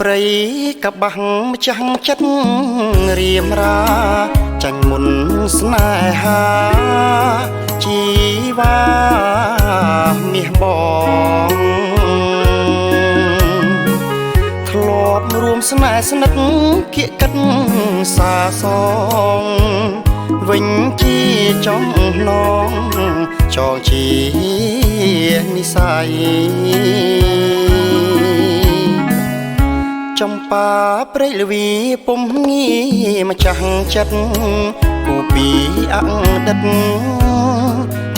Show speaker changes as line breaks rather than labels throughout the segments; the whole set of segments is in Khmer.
ព្រៃកបាំងម្ចាស់ចិត្តរៀមរាចាញ់មុនស្នេហាជីវ៉ាមាសបងធ្លាប់រួមស្នេហ៍ស្និទ្ធគៀកកិតសាសងវិញជាចំណងចងជានិស័យចំប៉ាព្រៃល្វីពុំងាម្ចាស់ចិត្តគូពីអតីត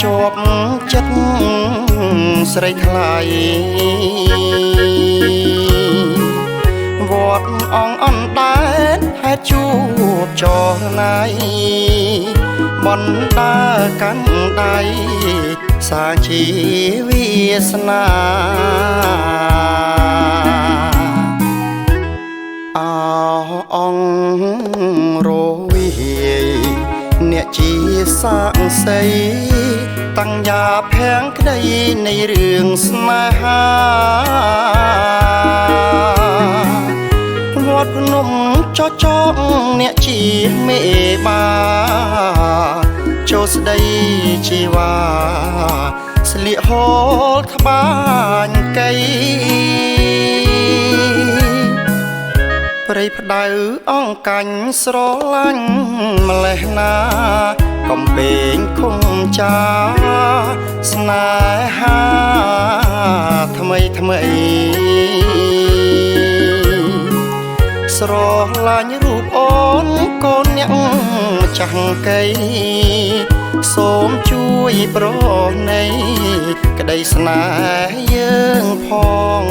ជាប់ចិត្តស្រីថ្លៃវត្តអន់ដែនហេតុជួបចរណៃបណ្ដាកាន់ដៃសាជីវាសនាអអង្គរវីអ្នកជាសាងសីតាំងយ៉ាភាំងក្តីនៃរឿងស្នេហាវត្តភ្នំចចកអ្នកជាមេបាចូលស្ដីជីវ៉ាស្លៀកហូលត្បាញកៃព្រៃផ្ដៅអង្កាញ់ស្រឡាញ់ម្លេះណាកំពេងឃុំចាស្នេហាថ្មីថ្មីស្រឡាញ់រូបអូនកូនអ្នកម្ចាស់កៃសូមជួយប្រណីក្តីស្នេហ៍យើងផង